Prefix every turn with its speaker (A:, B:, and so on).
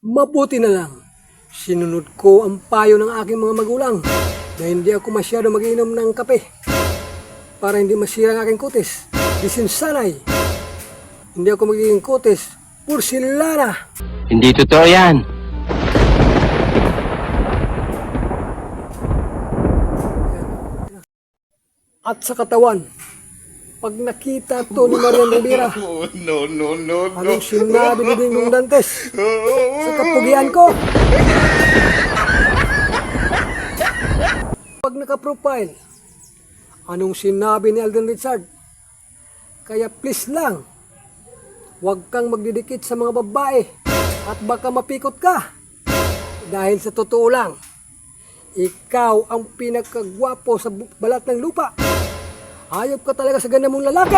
A: Mabuti na lang, sinunod ko ang payo ng aking mga magulang na hindi ako masyado mag-inom ng kape para hindi masira ang aking kutis. Disinsanay, hindi ako magiging kutis, porsilana.
B: Hindi totoo yan.
A: At sa katawan, pag nakita to ni Marian Rivera, anong sinabi ni Dingdong Dantes sa kapugian ko? Pag naka-profile, anong sinabi ni Alden Richard? Kaya please lang, huwag kang magdidikit sa mga babae at baka mapikot ka. Dahil sa totoo lang, ikaw ang pinakagwapo sa balat ng lupa. Hayop ka talaga sa ganda mong lalaki.